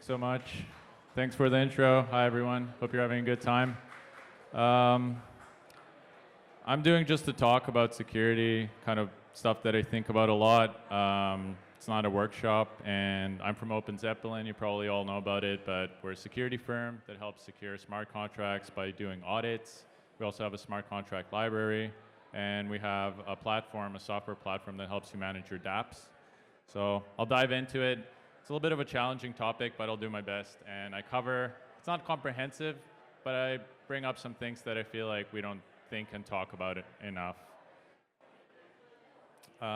so much. Thanks for the intro. Hi, everyone. Hope you're having a good time. I'm doing just a talk about security, kind of stuff that I think about a lot. It's not a workshop, and I'm from OpenZeppelin. You probably all know about it, but we're a security firm that helps secure smart contracts by doing audits. We also have a smart contract library, and we have a platform, a software platform that helps you manage your dApps. So I'll dive into it. It's a little bit of a challenging topic, but I'll do my best. And I cover, it's not comprehensive, but I bring up some things that I feel like we don't think and talk about it enough.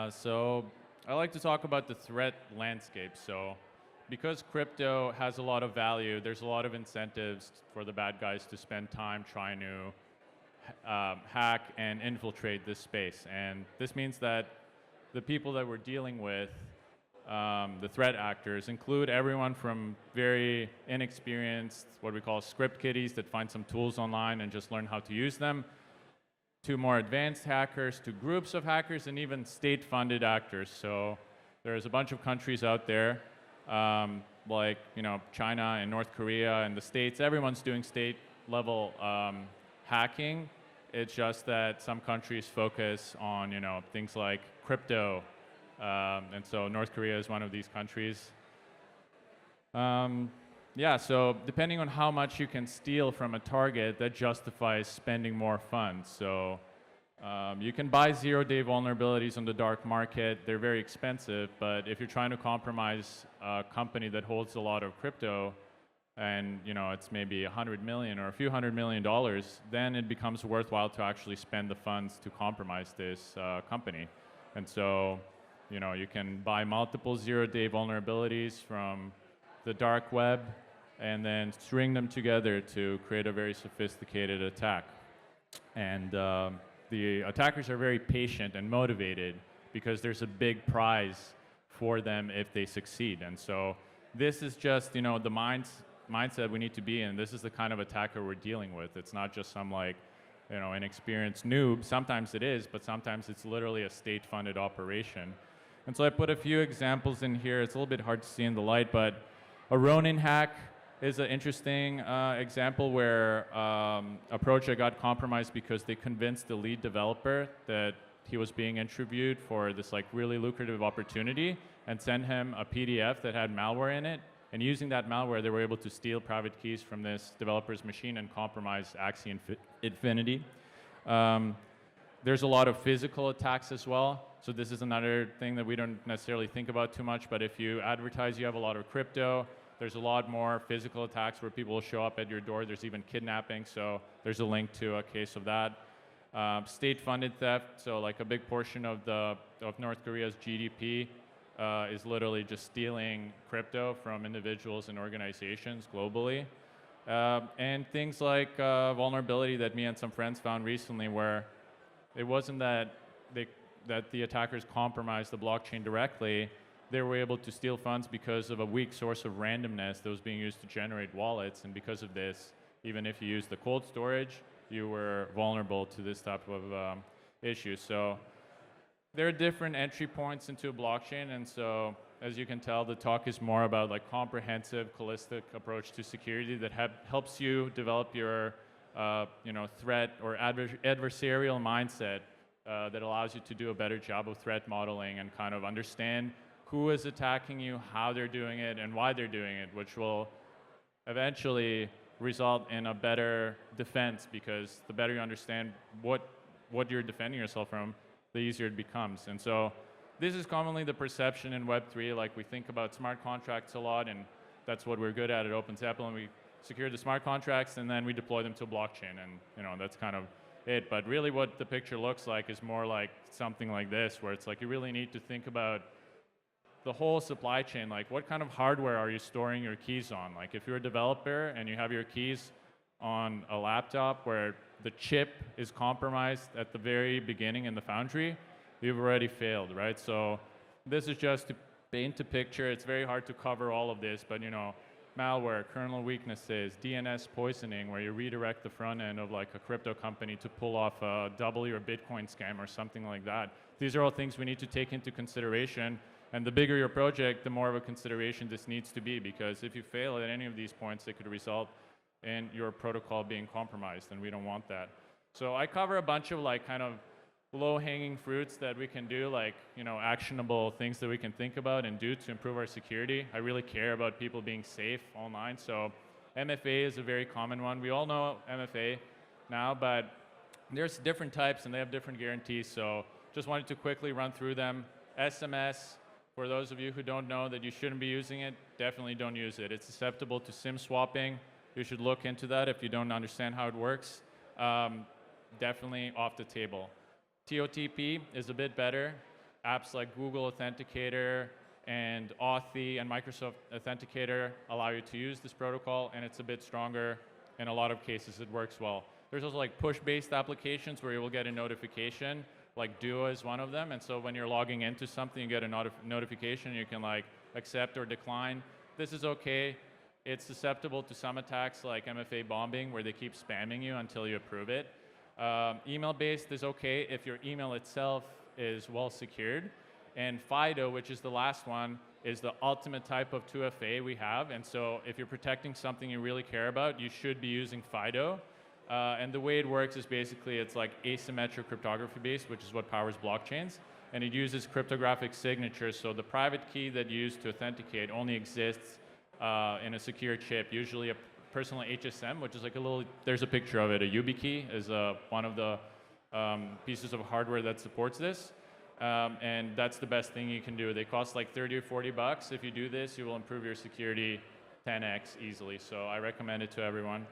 So I like to talk about the threat landscape. So because crypto has a lot of value, there's a lot of incentives for the bad guys to spend time trying to hack and infiltrate this space. And this means that the people that we're dealing with, the threat actors, include everyone from very inexperienced, what we call script kiddies that find some tools online and just learn how to use them, to more advanced hackers, to groups of hackers, and even state-funded actors. So there's a bunch of countries out there, like China and North Korea and the States. Everyone's doing state-level hacking. It's just that some countries focus on things like crypto. And so North Korea is one of these countries. Yeah, so depending on how much you can steal from a target, that justifies spending more funds. So you can buy zero-day vulnerabilities on the dark market. They're very expensive, but if you're trying to compromise a company that holds a lot of crypto, and it's maybe 100 million or a few $100 million, then it becomes worthwhile to actually spend the funds to compromise this company. And so you can buy multiple zero-day vulnerabilities from the dark web and then string them together to create a very sophisticated attack. And the attackers are very patient and motivated because there's a big prize for them if they succeed. And so this is just the mindset we need to be in. This is the kind of attacker we're dealing with. It's not just some inexperienced noob. Sometimes it is, but sometimes it's literally a state-funded operation. And so I put a few examples in here. It's a little bit hard to see in the light, but a Ronin hack is an interesting example where a project got compromised because they convinced the lead developer that he was being interviewed for this really lucrative opportunity and sent him a PDF that had malware in it. And using that malware, they were able to steal private keys from this developer's machine and compromise Axie Infinity. There's a lot of physical attacks as well. So this is another thing that we don't necessarily think about too much, but if you advertise you have a lot of crypto, there's a lot more physical attacks where people will show up at your door. There's even kidnapping, so there's a link to a case of that. State-funded theft, so a big portion of North Korea's GDP is literally just stealing crypto from individuals and organizations globally. And things like vulnerability that me and some friends found recently where it wasn't that the attackers compromised the blockchain directly. They were able to steal funds because of a weak source of randomness that was being used to generate wallets. And because of this, even if you used the cold storage, you were vulnerable to this type of issue. So there are different entry points into a blockchain. And so as you can tell, the talk is more about comprehensive, holistic approach to security that helps you develop your threat or adversarial mindset that allows you to do a better job of threat modeling and kind of understand who is attacking you, how they're doing it, and why they're doing it, which will eventually result in a better defense, because the better you understand what you're defending yourself from, the easier it becomes. And so this is commonly the perception in Web3. We think about smart contracts a lot, and that's what we're good at OpenZeppelin. We secure the smart contracts, and then we deploy them to a blockchain, and that's kind of it. But really what the picture looks like is more like something like this, where it's you really need to think about the whole supply chain. What kind of hardware are you storing your keys on? If you're a developer and you have your keys on a laptop where the chip is compromised at the very beginning in the foundry, you've already failed, right? So this is just to paint a picture. It's very hard to cover all of this, but malware, kernel weaknesses, DNS poisoning, where you redirect the front end of a crypto company to pull off a double your Bitcoin scam or something like that. These are all things we need to take into consideration And the bigger your project, the more of a consideration this needs to be, because if you fail at any of these points, it could result in your protocol being compromised, and we don't want that. So I cover a bunch of like kind of low-hanging fruits that we can do, like, you know, actionable things that we can think about and do to improve our security. I really care about people being safe online, so MFA is a very common one. We all know MFA now, but there's different types and they have different guarantees, so just wanted to quickly run through them. SMS, for those of you who don't know that you shouldn't be using it, definitely don't use it. It's susceptible to SIM swapping. You should look into that if you don't understand how it works. Definitely off the table. TOTP is a bit better. Apps like Google Authenticator and Authy and Microsoft Authenticator allow you to use this protocol, and it's a bit stronger. In a lot of cases, it works well. There's also like push-based applications where you will get a notification, like Duo is one of them, and so when you're logging into something, you get a notification, you can like accept or decline. This is okay. It's susceptible to some attacks like MFA bombing, where they keep spamming you until you approve it. Email-based is okay if your email itself is well secured. And FIDO, which is the last one, is the ultimate type of 2FA we have. And so if you're protecting something you really care about, you should be using FIDO. And the way it works is basically it's like asymmetric cryptography based, which is what powers blockchains. And it uses cryptographic signatures. So the private key that you use to authenticate only exists in a secure chip, usually a personal HSM, which is like a little, there's a picture of it. A YubiKey is one of the pieces of hardware that supports this. And that's the best thing you can do. They cost like 30 or 40 bucks. If you do this, you will improve your security 10x easily. So I recommend it to everyone.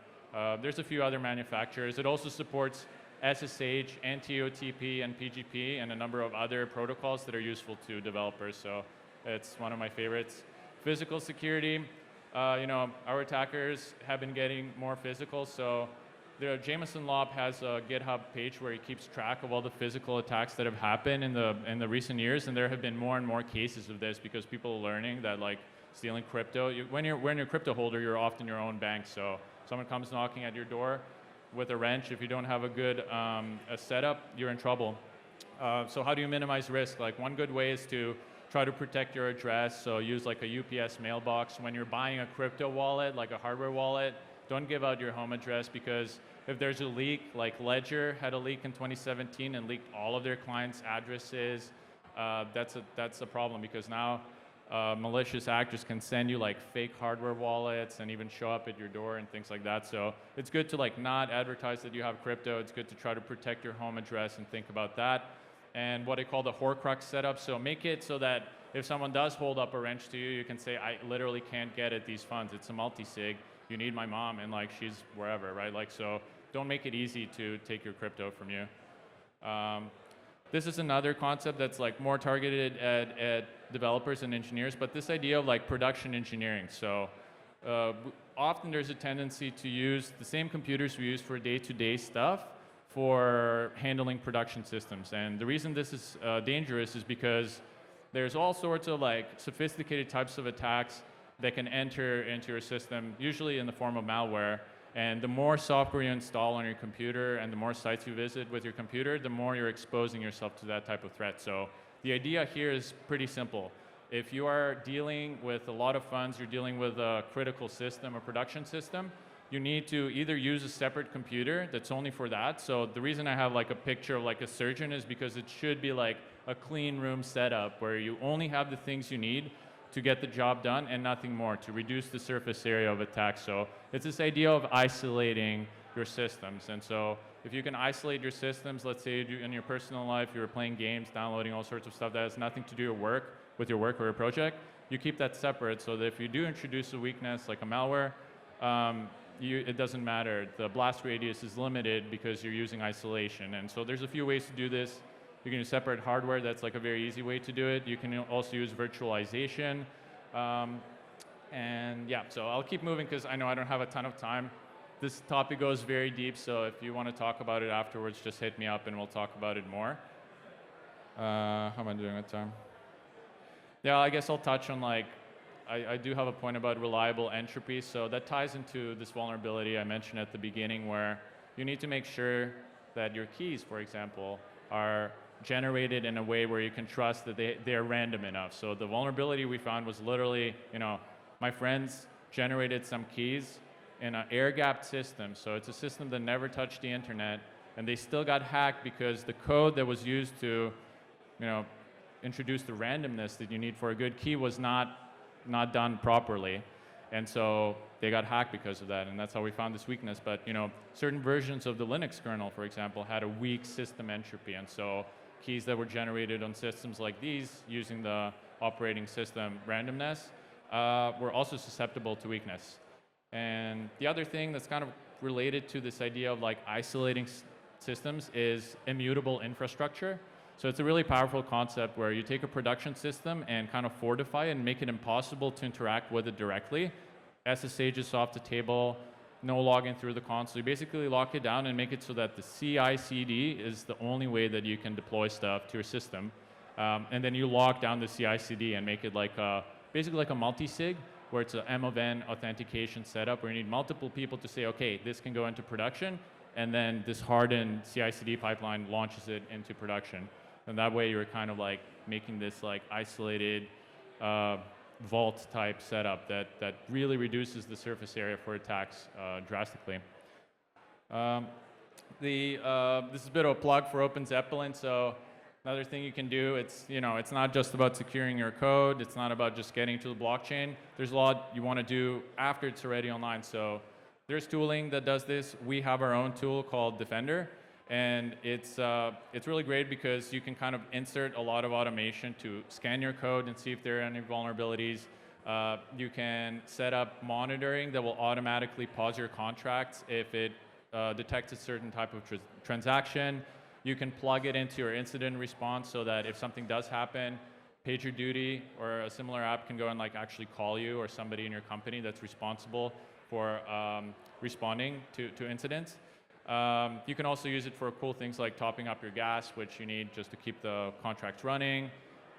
There's a few other manufacturers. It also supports SSH and TOTP and PGP and a number of other protocols that are useful to developers. So it's one of my favorites. Physical security. You know, our attackers have been getting more physical. So Jameson Lopp has a GitHub page where he keeps track of all the physical attacks that have happened in the recent years, and there have been more and more cases of this because people are learning that like stealing crypto. When you're a crypto holder, you're often your own bank. So someone comes knocking at your door with a wrench. If you don't have a good a setup, you're in trouble. So how do you minimize risk? Like one good way is to try to protect your address. So use like a UPS mailbox. When you're buying a crypto wallet, like a hardware wallet, don't give out your home address, because if there's a leak, like Ledger had a leak in 2017 and leaked all of their clients' addresses, that's a problem, because now malicious actors can send you like fake hardware wallets and even show up at your door and things like that. So it's good to like not advertise that you have crypto. It's good to try to protect your home address and think about that. And what I call the Horcrux setup. So make it so that if someone does hold up a wrench to you, you can say, I literally can't get at these funds. It's a multi-sig. You need my mom, and like she's wherever, right? Like, so don't make it easy to take your crypto from you. This is another concept that's like more targeted at developers and engineers, but this idea of like production engineering. So often there's a tendency to use the same computers we use for day-to-day stuff for handling production systems. And the reason this is dangerous is because there's all sorts of like sophisticated types of attacks that can enter into your system, usually in the form of malware. And the more software you install on your computer and the more sites you visit with your computer, the more you're exposing yourself to that type of threat. So the idea here is pretty simple. If you are dealing with a lot of funds, you're dealing with a critical system, a production system, you need to either use a separate computer that's only for that. So the reason I have like a picture of like a surgeon is because it should be like a clean room setup where you only have the things you need to get the job done and nothing more, to reduce the surface area of attack. So it's this idea of isolating your systems. And so if you can isolate your systems, let's say in your personal life, you're playing games, downloading all sorts of stuff that has nothing to do with your work or your project, you keep that separate so that if you do introduce a weakness like a malware, it doesn't matter. The blast radius is limited because you're using isolation. And so there's a few ways to do this. You can use separate hardware. That's like a very easy way to do it. You can also use virtualization. And yeah, so I'll keep moving because I know I don't have a ton of time. This topic goes very deep, so if you want to talk about it afterwards, just hit me up and we'll talk about it more. How am I doing with time? Yeah, I guess I'll touch on like, I do have a point about reliable entropy. So that ties into this vulnerability I mentioned at the beginning, where you need to make sure that your keys, for example, are generated in a way where you can trust that they're random enough. So the vulnerability we found was literally, my friends generated some keys in an air-gapped system. So it's a system that never touched the internet, and they still got hacked because the code that was used to, introduce the randomness that you need for a good key was not done properly. And so they got hacked because of that, and that's how we found this weakness. But certain versions of the Linux kernel, for example, had a weak system entropy, and so keys that were generated on systems like these using the operating system randomness were also susceptible to weakness. And the other thing that's kind of related to this idea of like isolating systems is immutable infrastructure. So it's a really powerful concept where you take a production system and kind of fortify it and make it impossible to interact with it directly. SSH is off the table, no login through the console. You basically lock it down and make it so that the CI/CD is the only way that you can deploy stuff to your system. And then you lock down the CI/CD and make it like basically like a multi-sig, where it's an M of N authentication setup where you need multiple people to say, okay, this can go into production, and then this hardened CI/CD pipeline launches it into production. And that way you're kind of like making this like isolated vault type setup that really reduces the surface area for attacks drastically. This is a bit of a plug for OpenZeppelin. So another thing you can do, it's not just about securing your code. It's not about just getting to the blockchain. There's a lot you want to do after it's already online. So there's tooling that does this. We have our own tool called Defender. And it's really great because you can kind of insert a lot of automation to scan your code and see if there are any vulnerabilities. You can set up monitoring that will automatically pause your contracts if it detects a certain type of transaction. You can plug it into your incident response so that if something does happen, PagerDuty or a similar app can go and like actually call you or somebody in your company that's responsible for responding to incidents. You can also use it for cool things like topping up your gas, which you need just to keep the contracts running.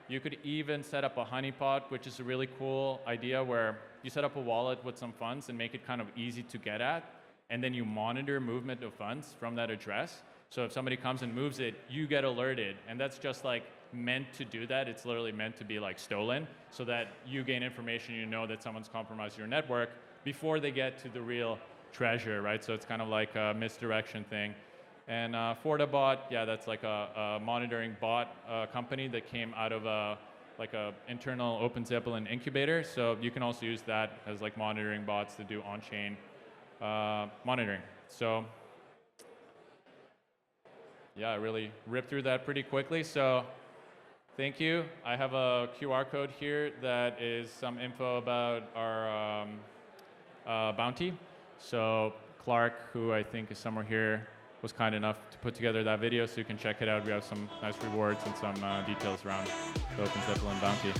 You could even set up a honeypot, which is a really cool idea where you set up a wallet with some funds and make it kind of easy to get at, and then you monitor movement of funds from that address. So if somebody comes and moves it, you get alerted, and that's just like meant to do that. It's literally meant to be like stolen so that you gain information, you know that someone's compromised your network before they get to the real treasure, right? So it's kind of like a misdirection thing. And FortaBot, yeah, that's like a monitoring bot company that came out of a internal OpenZeppelin incubator. So you can also use that as like monitoring bots to do on-chain monitoring. So yeah, I really ripped through that pretty quickly. So thank you. I have a QR code here that is some info about our bounty. So Clark, who I think is somewhere here, was kind enough to put together that video, so you can check it out. We have some nice rewards and some details around the OpenZeppelin bounty.